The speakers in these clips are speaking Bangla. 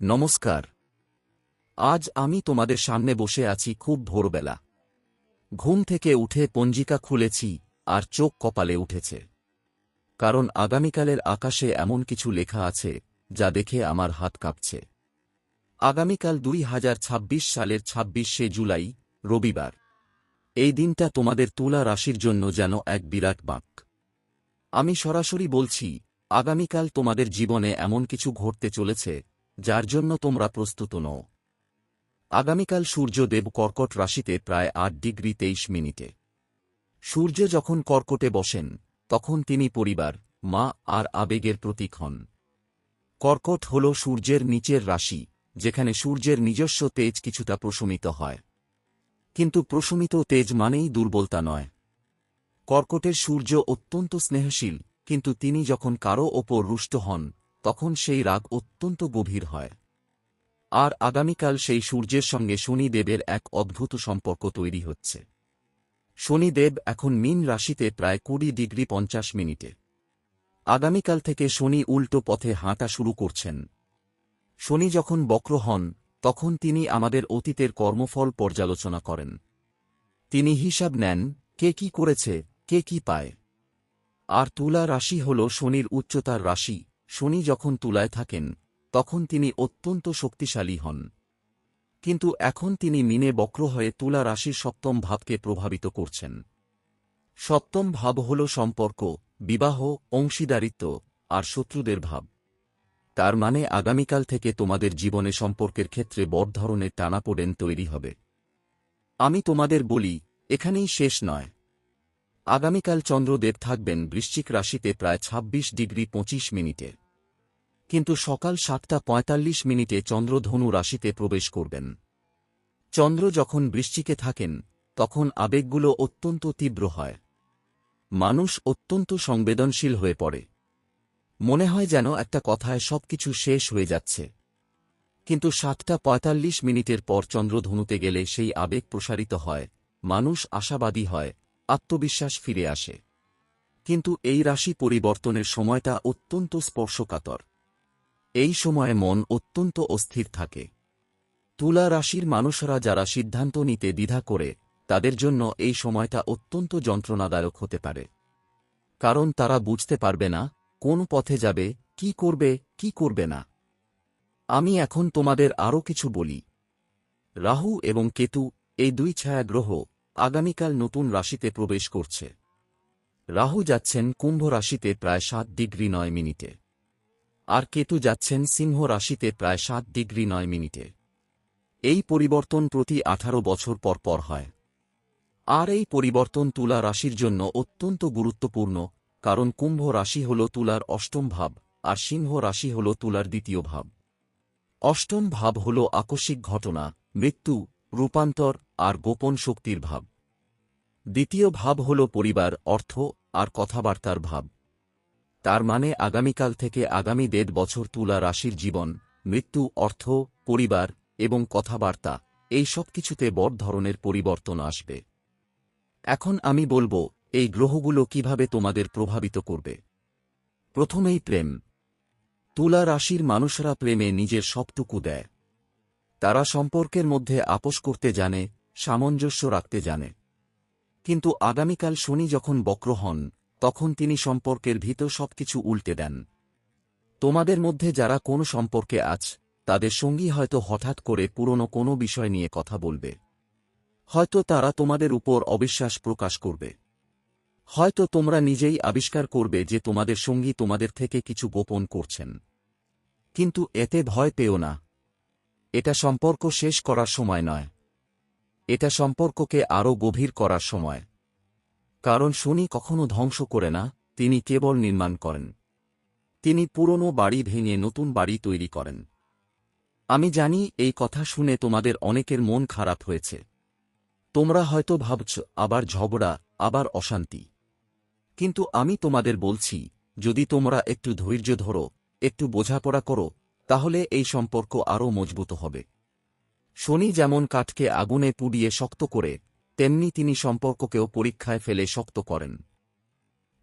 নমস্কার। আজ আমি তোমাদের সামনে বসে আছি খুব ভোরবেলা। ঘুম থেকে উঠে পঞ্জিকা খুলেছি আর চোখ কপালে উঠেছে, কারণ আগামীকালের আকাশে এমন কিছু লেখা আছে যা দেখে আমার হাত কাঁপছে। আগামীকাল 2026 সালের 26শে জুলাই, রবিবার। এই দিনটা তোমাদের তুলা রাশির জন্য যেন এক বিরাট বাঁক। আমি সরাসরি বলছি, আগামীকাল তোমাদের জীবনে এমন কিছু ঘটতে চলেছে যার জন্য তোমরা প্রস্তুত নও। আগামীকাল সূর্যদেব কর্কট রাশিতে প্রায় 8 ডিগ্রি 23 মিনিটে। সূর্য যখন কর্কটে বসেন তখন তিনি পরিবার, মা আর আবেগের প্রতীক হন। কর্কট হল সূর্যের নিচের রাশি, যেখানে সূর্যের নিজস্ব তেজ কিছুটা প্রশমিত হয়। কিন্তু প্রশমিত তেজ মানেই দুর্বলতা নয়। কর্কটের সূর্য অত্যন্ত স্নেহশীল, কিন্তু তিনি যখন কারও ওপর রুষ্ট হন তখন সেই রাগ অত্যন্ত গভীর হয়। আর আগামীকাল সেই সূর্যের সঙ্গে শনিদেবের এক অদ্ভুত সম্পর্ক তৈরি হচ্ছে। শনিদেব এখন মীন রাশিতে প্রায় 20 ডিগ্রি 50 মিনিটে। আগামীকাল থেকে শনি উল্টো পথে হাঁটা শুরু করছেন। শনি যখন বক্র হন তখন তিনি আমাদের অতীতের কর্মফল পর্যালোচনা করেন। তিনি হিসাব নেন কে কি করেছে, কে কি পায়। আর তুলা রাশি হল শনির উচ্চতার রাশি। শনি যখন তুলায় থাকেন তখন তিনি অত্যন্ত শক্তিশালী হন। কিন্তু এখন তিনি মীনে বক্র হয়ে তুলা রাশির সপ্তম ভাবকে প্রভাবিত করছেন। সপ্তম ভাব হল সম্পর্ক, বিবাহ, অংশীদারিত্ব আর শত্রুদের ভাব। তার মানে আগামীকাল থেকে তোমাদের জীবনে সম্পর্কের ক্ষেত্রে বড় ধরনের টানাপোড়েন তৈরি হবে। আমি তোমাদের বলি, এখানেই শেষ নয়। আগামীকাল চন্দ্রদেব থাকবেন বৃশ্চিক রাশিতে প্রায় 26 ডিগ্রি 25 মিনিটে। কিন্তু সকাল 7টা 45 মিনিটে চন্দ্র ধনু রাশিতে প্রবেশ করবেন। চন্দ্র যখন বৃশ্চিকে থাকেন তখন আবেগগুলো অত্যন্ত তীব্র হয়। মানুষ অত্যন্ত সংবেদনশীল হয়ে পড়ে। মনে হয় যেন একটা কথায় সবকিছু শেষ হয়ে যাচ্ছে। কিন্তু 7টা 45 মিনিটের পর চন্দ্র ধনুতে গেলে সেই আবেগ প্রসারিত হয়, মানুষ আশাবাদী হয়, আত্মবিশ্বাস ফিরে আসে। কিন্তু এই রাশি পরিবর্তনের সময়টা অত্যন্ত স্পর্শকাতর। এই সময়ে মন অত্যন্ত অস্থির থাকে। তুলা রাশির মানুষরা যারা সিদ্ধান্ত নিতে দ্বিধা করে, তাদের জন্য এই সময়টা অত্যন্ত যন্ত্রণাদায়ক হতে পারে। কারণ তারা বুঝতে পারবে না কোন পথে যাবে, কি করবে, কি করবে না। আমি এখন তোমাদের আরও কিছু বলি। রাহু এবং কেতু, এই দুই ছায়া গ্রহ, আগামীকাল নতুন রাশিতে প্রবেশ করছে। রাহু যাচ্ছেন কুম্ভ রাশিতে প্রায় 7 ডিগ্রি 9 মিনিটে। আর কেতু যাচ্ছেন সিংহ রাশিতে প্রায় 7 ডিগ্রি 9 মিনিটে। এই পরিবর্তন প্রতি 18 বছর পর পর হয়। আর এই পরিবর্তন তুলা রাশির জন্য অত্যন্ত গুরুত্বপূর্ণ, কারণ কুম্ভ রাশি হল তুলার অষ্টম ভাব, আর সিংহ রাশি হল তুলার দ্বিতীয় ভাব। অষ্টম ভাব হল আকস্মিক ঘটনা, মৃত্যু, রূপান্তর আর গোপন শক্তির ভাব। দ্বিতীয় ভাব হল পরিবার, অর্থ আর কথাবার্তার ভাব। তার মানে আগামীকাল থেকে আগামী 1.5 বছর তুলা রাশির জীবন, মৃত্যু, অর্থ, পরিবার এবং কথাবার্তা, এই সব কিছুতে বড় ধরনের পরিবর্তন আসবে। এখন আমি বলবো এই গ্রহগুলো কিভাবে তোমাদের প্রভাবিত করবে। প্রথমেই প্রেম। তুলা রাশির মানুষরা প্রেমে নিজের সবটুকু দেয়। তারা সম্পর্কের মধ্যে আপোস করতে জানে, সামঞ্জস্য রাখতে জানে। কিন্তু আগামীকাল শনি যখন বক্র হন তখন তিনি সম্পর্কের ভিতর সবকিছু উল্টে দেন। তোমাদের মধ্যে যারা কোনো সম্পর্কে আছ, তাদের সঙ্গী হয়তো হঠাৎ করে পুরনো কোনো বিষয় নিয়ে কথা বলবে। হয়তো তারা তোমাদের উপর অবিশ্বাস প্রকাশ করবে। হয়তো তোমরা নিজেই আবিষ্কার করবে যে তোমাদের সঙ্গী তোমাদের থেকে কিছু গোপন করছেন। কিন্তু এতে ভয় পেও না। এটা সম্পর্ক শেষ করার সময় নয়। এটা সম্পর্ককে আরও গভীর করার সময়। কারণ শনি কখনো ধ্বংস করে না, তিনি কেবল নির্মাণ করেন। তিনি পুরনো বাড়ি ভেঙে নতুন বাড়ি তৈরি করেন। আমি জানি এই কথা শুনে তোমাদের অনেকের মন খারাপ হয়েছে। তোমরা হয়তো ভাবছ আবার ঝগড়া, আবার অশান্তি। কিন্তু আমি তোমাদের বলছি, যদি তোমরা একটু ধৈর্য ধরো, একটু বোঝাপড়া করো, তাহলে এই সম্পর্ক আরও মজবুত হবে। শনি যেমন কাঠকে আগুনে পুড়িয়ে শক্ত করে, তেমনি তিনি সম্পর্ককেও পরীক্ষায় ফেলে শক্ত করেন।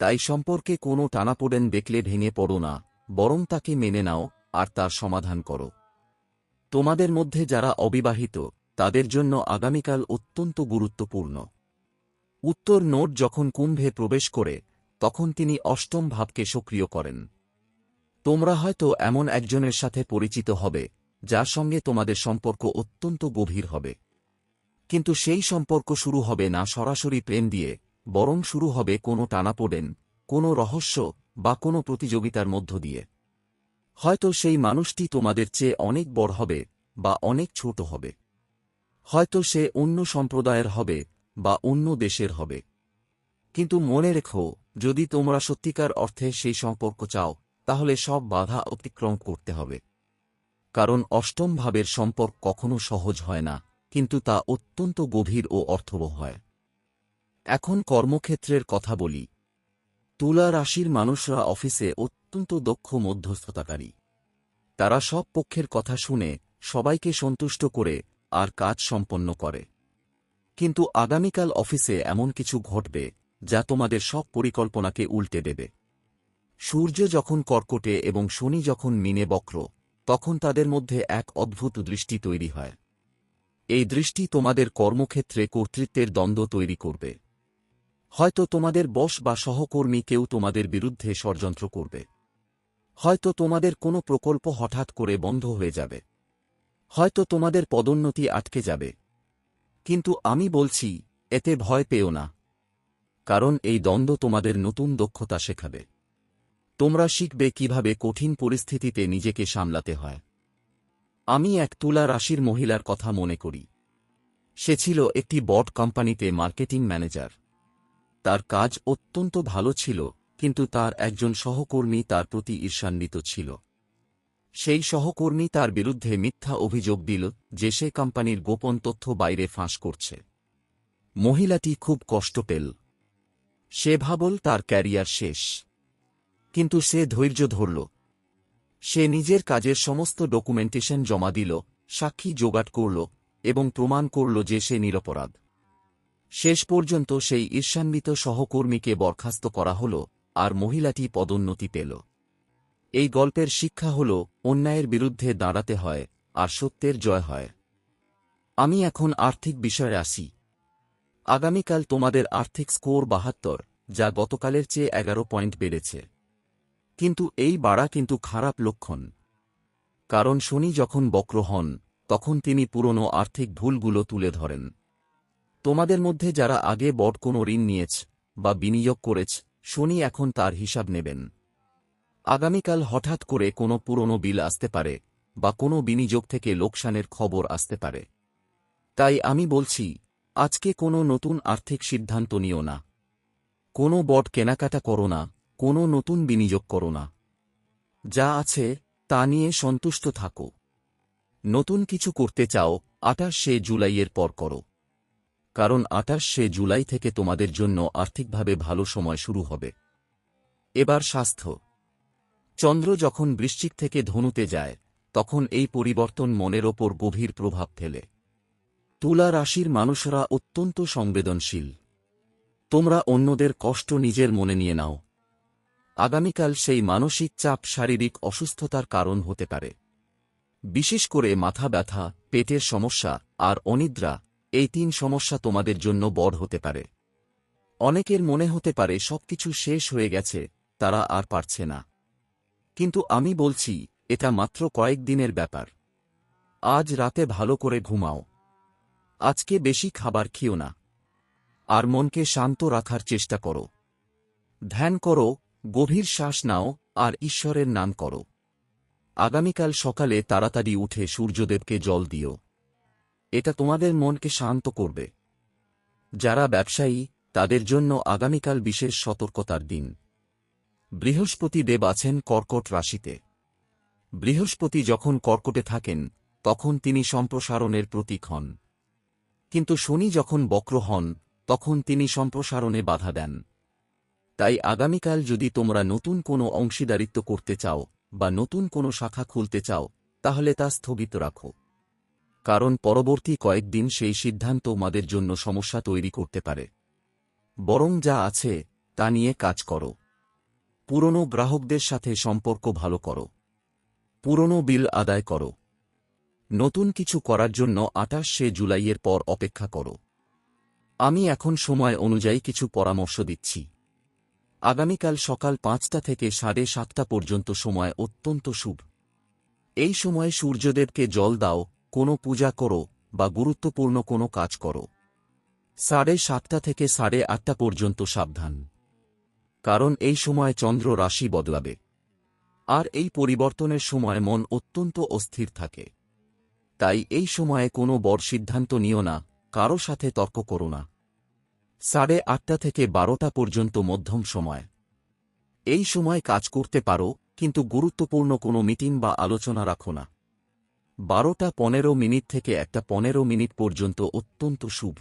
তাই সম্পর্কে কোনো টানাপোড়েন দেখলে ভেঙে পড়ো না, বরং তাকে মেনে নাও আর তার সমাধান করো। তোমাদের মধ্যে যারা অবিবাহিত তাদের জন্য আগামীকাল অত্যন্ত গুরুত্বপূর্ণ। উত্তর নোড যখন কুম্ভে প্রবেশ করে তখন তিনি অষ্টম ভাবকে সক্রিয় করেন। তোমরা হয়তো এমন একজনের সাথে পরিচিত হবে যার সঙ্গে তোমাদের সম্পর্ক অত্যন্ত গভীর হবে। কিন্তু সেই সম্পর্ক শুরু হবে না সরাসরি প্রেম দিয়ে, বরং শুরু হবে কোনো টানাপোড়েন, কোনো রহস্য বা কোনো প্রতিযোগিতার মধ্য দিয়ে। হয়তো সেই মানুষটি তোমাদের চেয়ে অনেক বড় হবে বা অনেক ছোট হবে। হয়তো সে অন্য সম্প্রদায়ের হবে বা অন্য দেশের হবে। কিন্তু মনে রেখো, যদি তোমরা সত্যিকার অর্থে সেই সম্পর্ক চাও তাহলে সব বাধা অতিক্রম করতে হবে। কারণ অষ্টম ভাবের সম্পর্ক কখনো সহজ হয় না, কিন্তু তা অত্যন্ত গভীর ও অর্থবহ হয়। এখন কর্মক্ষেত্রের কথা বলি। তুলা রাশির মানুষরা অফিসে অত্যন্ত দক্ষ মধ্যস্থতাকারী। তারা সব পক্ষের কথা শুনে সবাইকে সন্তুষ্ট করে আর কাজ সম্পন্ন করে। কিন্তু আগামীকাল অফিসে এমন কিছু ঘটবে যা তোমাদের সব পরিকল্পনাকে উল্টে দেবে। সূর্য যখন কর্কটে এবং শনি যখন মীনে বক্র, তখন তাদের মধ্যে এক অদ্ভুত দৃষ্টি তৈরি হয়। এই দৃষ্টি তোমাদের কর্মক্ষেত্রে কর্তৃত্বের দ্বন্দ্ব তৈরি করবে। হয়তো তোমাদের বস বা সহকর্মী কেউ তোমাদের বিরুদ্ধে ষড়যন্ত্র করবে। হয়তো তোমাদের কোনো প্রকল্প হঠাৎ করে বন্ধ হয়ে যাবে। হয়তো তোমাদের পদোন্নতি আটকে যাবে। কিন্তু আমি বলছি, এতে ভয় পেও না। কারণ এই দ্বন্দ্ব তোমাদের নতুন দক্ষতা শেখাবে। তোমরা শিখবে কিভাবে কঠিন পরিস্থিতিতে নিজেকে সামলাতে হয়। আমি এক তুলা রাশির মহিলার কথা মনে করি। সে ছিল একটি বড় কোম্পানিতে মার্কেটিং ম্যানেজার। তার কাজ অত্যন্ত ভালো ছিল, কিন্তু তার একজন সহকর্মী তার প্রতি ঈর্ষান্বিত ছিল। সেই সহকর্মী তার বিরুদ্ধে মিথ্যা অভিযোগ দিল যে সে কোম্পানির গোপন তথ্য বাইরে ফাঁস করছে। মহিলাটি খুব কষ্ট পেল। সে ভাবল তার ক্যারিয়ার শেষ। কিন্তু সে ধৈর্য ধরল। সে নিজের কাজের সমস্ত ডকুমেন্টেশন জমা দিল, সাক্ষী জোগাড় করল এবং প্রমাণ করল যে সে নিরপরাধ। শেষ পর্যন্ত সেই ঈর্ষান্বিত সহকর্মীকে বরখাস্ত করা হল আর মহিলাটি পদোন্নতি পেল। এই গল্পের শিক্ষা হল, অন্যায়ের বিরুদ্ধে দাঁড়াতে হয় আর সত্যের জয় হয়। আমি এখন আর্থিক বিষয়ে আসি। আগামীকাল তোমাদের আর্থিক স্কোর ৭২, যা গতকালের চেয়ে ১১ পয়েন্ট বেড়েছে। কিন্তু এই বাড়া কিন্তু খারাপ লক্ষণ। কারণ শনি যখন বক্র হন তখন তিনি পুরনো আর্থিক ভুলগুলো তুলে ধরেন। তোমাদের মধ্যে যারা আগে বড় কোনো ঋণ নিয়েছ বা বিনিয়োগ করেছ, শনি এখন তার হিসাব নেবেন। আগামীকাল হঠাৎ করে কোনো পুরনো বিল আসতে পারে বা কোনো বিনিয়োগ থেকে লোকসানের খবর আসতে পারে। তাই আমি বলছি, আজকে কোনো নতুন আর্থিক সিদ্ধান্ত নিও না। কোনো বড় কেনাকাটা করো না, কোনো নতুন বিনিয়োগ করো না। যা আছে তা নিয়ে সন্তুষ্ট থাকো। নতুন কিছু করতে চাও, ২৮শে জুলাইয়ের পর করো। কারণ ২৮শে জুলাই থেকে তোমাদের জন্য আর্থিকভাবে ভালো সময় শুরু হবে। এবার স্বাস্থ্য। চন্দ্র যখন বৃশ্চিক থেকে ধনুতে যায় তখন এই পরিবর্তন মনের ওপর গভীর প্রভাব ফেলে। তুলা রাশির মানুষরা অত্যন্ত সংবেদনশীল। তোমরা অন্যদের কষ্ট নিজের মনে নিয়ে নাও। আগামীকাল সেই মানসিক চাপ শারীরিক অসুস্থতার কারণ হতে পারে। বিশেষ করে মাথা ব্যথা, পেটের সমস্যা আর অনিদ্রা, এই ৩ সমস্যা তোমাদের জন্য বড় হতে পারে। অনেকের মনে হতে পারে সবকিছু শেষ হয়ে গেছে, তারা আর পারছে না। কিন্তু আমি বলছি, এটা মাত্র কয়েকদিনের ব্যাপার। আজ রাতে ভালো করে ঘুমাও। আজকে বেশি খাবার খেও না। আর মনকে শান্ত রাখার চেষ্টা করো। ধ্যান করো, গভীর শ্বাস নাও আর ঈশ্বরের নাম করো। আগামীকাল সকালে তাড়াতাড়ি উঠে সূর্যদেবকে জল দিও। এটা তোমাদের মনকে শান্ত করবে। যারা ব্যবসায়ী, তাদের জন্য আগামীকাল বিশেষ সতর্কতার দিন। বৃহস্পতি দেব আছেন কর্কট রাশিতে। বৃহস্পতি যখন কর্কটে থাকেন তখন তিনি সম্প্রসারণের প্রতীক হন। কিন্তু শনি যখন বক্র হন তখন তিনি সম্প্রসারণে বাধা দেন। তাই আগামীকাল যদি তোমরা নতুন কোনো অংশীদারিত্ব করতে চাও বা নতুন কোনো শাখা খুলতে চাও, তাহলে তা স্থগিত রাখো। কারণ পরবর্তী কয়েকদিন সেই সিদ্ধান্ত তোমাদের জন্য সমস্যা তৈরি করতে পারে। বরং যা আছে তা নিয়ে কাজ করো। পুরনো গ্রাহকদের সাথে সম্পর্ক ভালো করো। পুরনো বিল আদায় করো। নতুন কিছু করার জন্য 28শে জুলাইয়ের পর অপেক্ষা করো। আমি এখন সময় অনুযায়ী কিছু পরামর্শ দিচ্ছি। আগামীকাল সকাল 5টা থেকে 7:30 পর্যন্ত সময় অত্যন্ত শুভ। এই সময়ে সূর্যদেবকে জল দাও, কোনো পূজা করো বা গুরুত্বপূর্ণ কোনো কাজ করো। 7:30 থেকে 8:30 পর্যন্ত সাবধান, কারণ এই সময় চন্দ্র রাশি বদলাবে, আর এই পরিবর্তনের সময় মন অত্যন্ত অস্থির থাকে। তাই এই সময়ে কোনো বড় সিদ্ধান্ত নিও না, কারো সাথে তর্ক করো না। 8:30 থেকে 12টা পর্যন্ত মধ্যম সময়। এই সময় কাজ করতে পারো, কিন্তু গুরুত্বপূর্ণ কোনো মিটিং বা আলোচনা রাখো না। 12:15 থেকে 1:15 পর্যন্ত অত্যন্ত শুভ।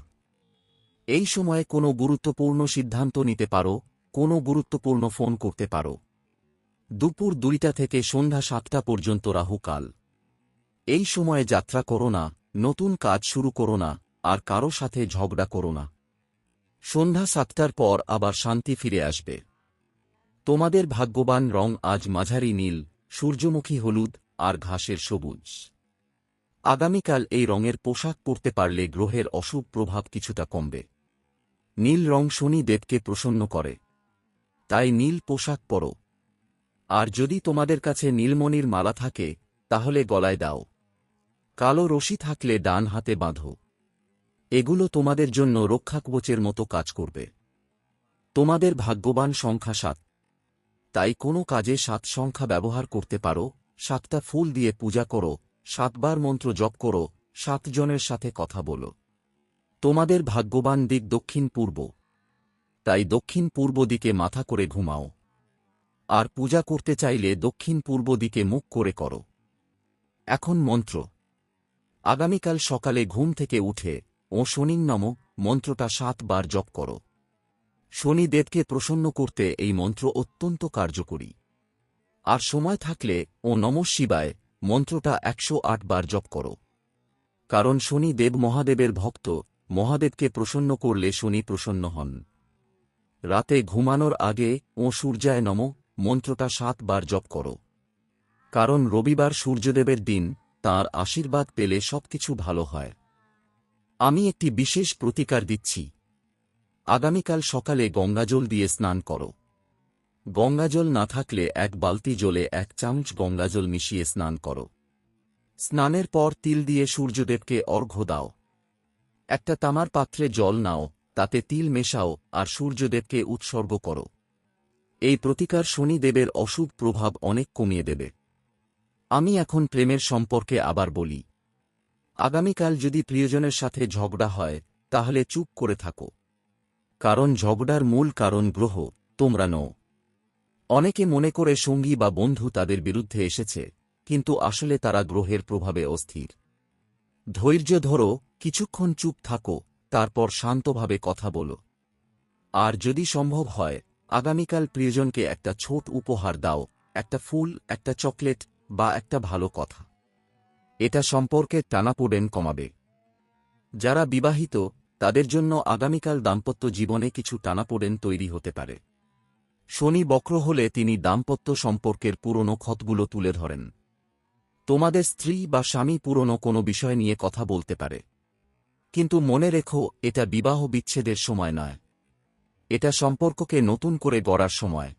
এই সময়ে কোনো গুরুত্বপূর্ণ সিদ্ধান্ত নিতে পারো, কোনো গুরুত্বপূর্ণ ফোন করতে পারো। দুপুর 2টা থেকে সন্ধ্যা 7টা পর্যন্ত রাহুকাল। এই সময়ে যাত্রা করো না, নতুন কাজ শুরু করো না, আর কারো সাথে ঝগড়া করো না। সন্ধ্যা 7টার পর আবার শান্তি ফিরে আসবে। তোমাদের ভাগ্যবান রং আজ মাঝারি নীল, সূর্যমুখী হলুদ আর ঘাসের সবুজ। আগামীকাল এই রঙের পোশাক পরতে পারলে গ্রহের অশুভ প্রভাব কিছুটা কমবে। নীল রং শনি দেবকে প্রসন্ন করে, তাই নীল পোশাক পরো। আর যদি তোমাদের কাছে নীলমণির মালা থাকে তাহলে গলায় দাও। কালো রশি থাকলে ডান হাতে বাঁধো। এগুলো তোমাদের জন্য রক্ষাকবচের মতো কাজ করবে। তোমাদের ভাগ্যবান সংখ্যা 7, তাই কোনো কাজে 7 সংখ্যা ব্যবহার করতে পারো। 7টা ফুল দিয়ে পূজা করো, 7 বার মন্ত্র জপ করো, 7 জনের সাথে কথা বলো। তোমাদের ভাগ্যবান দিক দক্ষিণ পূর্ব, তাই দক্ষিণ পূর্ব দিকে মাথা করে ঘুমাও। আর পূজা করতে চাইলে দক্ষিণ পূর্ব দিকে মুখ করে করো। এখন মন্ত্র। আগামীকাল সকালে ঘুম থেকে উঠে ও শনির নমঃ মন্ত্রটা 7 বার জপ করো। শনিদেবকে প্রসন্ন করতে এই মন্ত্র অত্যন্ত কার্যকরী। আর সময় থাকলে ও নমঃ শিবায় মন্ত্রটা 108 বার জপ করো। কারণ শনি দেব মহাদেবের ভক্ত, মহাদেবকে প্রসন্ন করলে শনি প্রসন্ন হন। রাতে ঘুমানোর আগে ও সূর্যায় নমঃ মন্ত্রটা 7 বার জপ করো। কারণ রবিবার সূর্যদেবের দিন, তাঁর আশীর্বাদ পেলে সবকিছু ভালো হয়। আমি একটি বিশেষ প্রতিকার দিচ্ছি। আগামীকাল সকালে গঙ্গাজল দিয়ে স্নান করো। গঙ্গাজল না থাকলে 1 বালতি জলে 1 চামচ গঙ্গাজল মিশিয়ে স্নান করো। স্নানের পর তিল দিয়ে সূর্যদেবকে অর্ঘ্য দাও। একটা তামার পাত্রে জল নাও, তাতে তিল মেশাও আর সূর্যদেবকে উৎসর্গ করো। এই প্রতিকার শনিদেবের অশুভ প্রভাব অনেক কমিয়ে দেবে। আমি এখন প্রেমের সম্পর্কে আবার বলি। আগামীকাল যদি প্রিয়জনের সাথে ঝগড়া হয় তাহলে চুপ করে থাকো। কারণ ঝগড়ার মূল কারণ গ্রহ, তোমরা নও। অনেকে মনে করে সঙ্গী বা বন্ধু তাদের বিরুদ্ধে এসেছে, কিন্তু আসলে তারা গ্রহের প্রভাবে অস্থির। ধৈর্য ধরো, কিছুক্ষণ চুপ থাকো, তারপর শান্তভাবে কথা বলো। আর যদি সম্ভব হয় আগামীকাল প্রিয়জনকে একটা ছোট উপহার দাও, একটা ফুল, একটা চকলেট বা একটা ভালো কথা। এটা সম্পর্কের টানাপোড়েন কমাবে। যারা বিবাহিত তাদের জন্য আগামীকাল দাম্পত্য জীবনে কিছু টানাপোড়েন তৈরি হতে পারে। শনি বক্র হলে তিনি দাম্পত্য সম্পর্কের পুরনো ক্ষতগুলো তুলে ধরেন। তোমাদের স্ত্রী বা স্বামী পুরনো কোনো বিষয় নিয়ে কথা বলতে পারে, কিন্তু মনে রেখো এটা বিবাহ বিচ্ছেদের সময় নয়। এটা সম্পর্ককে নতুন করে গড়ার সময়।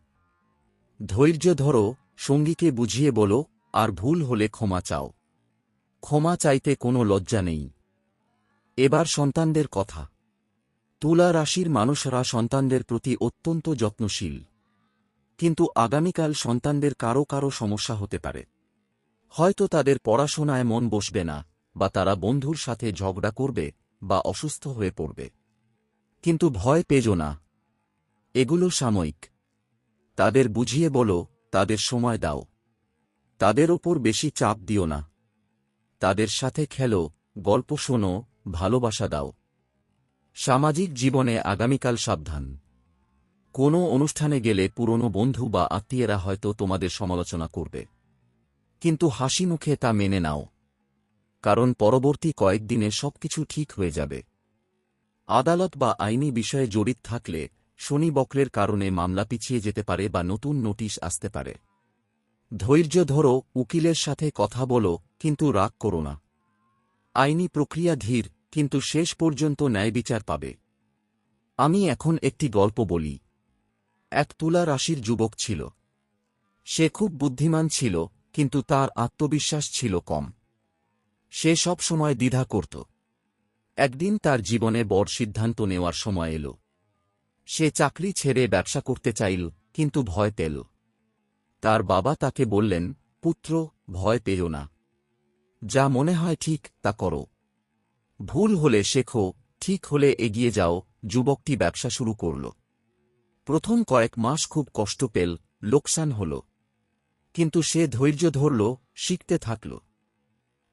ধৈর্য ধরো, সঙ্গীকে বুঝিয়ে বলো, আর ভুল হলে ক্ষমা চাও। ক্ষমা চাইতে কোনো লজ্জা নেই। এবার সন্তানদের কথা। তুলা রাশির মানুষরা সন্তানদের প্রতি অত্যন্ত যত্নশীল। কিন্তু আগামীকাল সন্তানদের কারো কারো সমস্যা হতে পারে। হয়তো তাদের পড়াশোনায় মন বসবে না, বা তারা বন্ধুর সাথে ঝগড়া করবে, বা অসুস্থ হয়ে পড়বে। কিন্তু ভয় পেজো না, এগুলো সাময়িক। তাদের বুঝিয়ে বলো, তাদের সময় দাও। তাদের ওপর বেশি চাপ দিও না। তাদের সাথে খেলো, গল্প শোনো, ভালোবাসা দাও। সামাজিক জীবনে আগামীকাল সাবধান। কোনো অনুষ্ঠানে গেলে পুরনো বন্ধু বা আত্মীয়রা হয়তো তোমাদের সমালোচনা করবে, কিন্তু হাসি মুখে তা মেনে নাও। কারণ পরবর্তী কয়েকদিনে সবকিছু ঠিক হয়ে যাবে। আদালত বা আইনি বিষয়ে জড়িত থাকলে শনি বক্রের কারণে মামলা পিছিয়ে যেতে পারে বা নতুন নোটিশ আসতে পারে। ধৈর্য ধরো, উকিলের সাথে কথা বলো, কিন্তু রাগ করো না। আইনি প্রক্রিয়া ধীর, কিন্তু শেষ পর্যন্ত ন্যায়বিচার পাবে। আমি এখন একটি গল্প বলি। এক তুলা রাশির যুবক ছিল। সে খুব বুদ্ধিমান ছিল, কিন্তু তার আত্মবিশ্বাস ছিল কম। সে সব সময় দ্বিধা করত। একদিন তার জীবনে বড় সিদ্ধান্ত নেওয়ার সময় এল। সে চাকরি ছেড়ে ব্যবসা করতে চাইল, কিন্তু ভয় পেল। তার বাবা তাকে বললেন, পুত্র, ভয় পেও না। যা মনে হয় ঠিক তা করো। ভুল হলে শেখো, ঠিক হলে এগিয়ে যাও। যুবকটি ব্যবসা শুরু করল। প্রথম কয়েক মাস খুব কষ্ট পেল, লোকসান হল। কিন্তু সে ধৈর্য ধরল, শিখতে থাকল।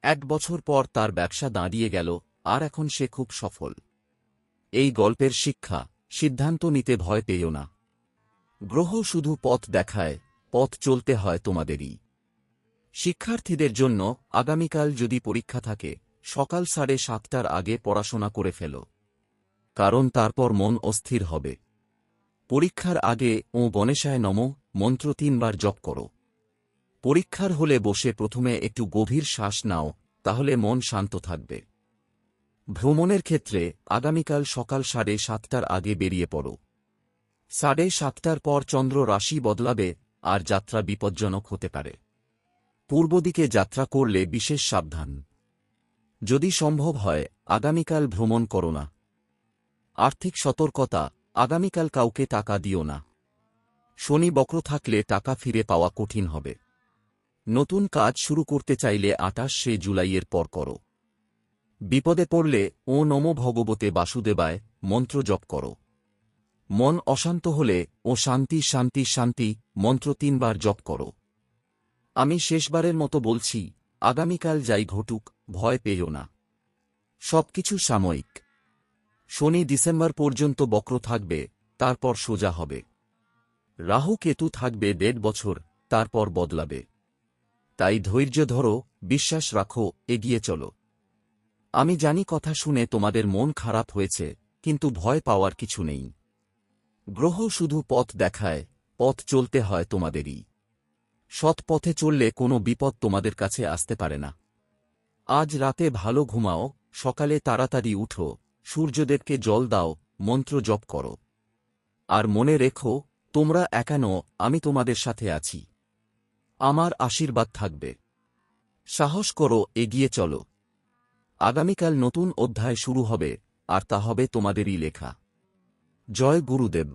1 বছর পর তার ব্যবসা দাঁড়িয়ে গেল, আর এখন সে খুব সফল। এই গল্পের শিক্ষা: সিদ্ধান্ত নিতে ভয় পেও না। গ্রহ শুধু পথ দেখায়, পথ চলতে হয় তোমাদেরই। শিক্ষার্থীদের জন্য আগামীকাল যদি পরীক্ষা থাকে, সকাল 7:30টার আগে পড়াশোনা করে ফেলো। কারণ তারপর মন অস্থির হবে। পরীক্ষার আগে ও গণেশায় নমঃ মন্ত্র 3 বার জপ করো। পরীক্ষার হলে বসে প্রথমে একটু গভীর শ্বাস নাও, তাহলে মন শান্ত থাকবে। ভ্রমণের ক্ষেত্রে আগামীকাল সকাল 7:30টার আগে বেরিয়ে পড়ো। 7:30টার পর চন্দ্র রাশি বদলাবে, আর যাত্রা বিপজ্জনক হতে পারে। পূর্ব দিকে যাত্রা করলে বিশেষ সাবধান। যদি সম্ভব হয় আগামীকাল ভ্রমণ করো না। আর্থিক সতর্কতা: আগামীকাল কাউকে টাকা দিও না। শনি বক্র থাকলে টাকা ফিরে পাওয়া কঠিন হবে। নতুন কাজ শুরু করতে চাইলে 28শে জুলাইয়ের পর করো। বিপদে পড়লে ও নমো ভগবতে বাসুদেবায় মন্ত্র জপ করো। মন অশান্ত হলে ও শান্তি শান্তি শান্তি মন্ত্র 3 বার জপ করো। আমি শেষবারের মতো বলছি, আগামীকাল যাই ঘটুক, ভয় পেও না। সবকিছু সাময়িক। শনি ডিসেম্বর পর্যন্ত বক্র থাকবে, তারপর সোজা হবে। রাহু কেতু থাকবে 1.5 বছর, তারপর বদলাবে। তাই ধৈর্য ধরো, বিশ্বাস রাখো, এগিয়ে চলো। আমি জানি কথা শুনে তোমাদের মন খারাপ হয়েছে, কিন্তু ভয় পাওয়ার কিছু নেই। গ্রহ শুধু পথ দেখায়, পথ চলতে হয় তোমাদেরই। সৎ পথে চললে কোনো বিপদ তোমাদের কাছে আসতে পারে না। আজ রাতে ভালো ঘুমাও, সকালে তাড়াতাড়ি উঠো, সূর্যদেবকে জল দাও, মন্ত্র জপ করো। আর মনে রেখো, তোমরা একা নও, আমি তোমাদের সাথে আছি। আমার আশীর্বাদ থাকবে। সাহস করো, এগিয়ে চলো। আগামীকাল নতুন অধ্যায় শুরু হবে, আর তা হবে তোমাদেরই লেখা। জয় গুরুদেব।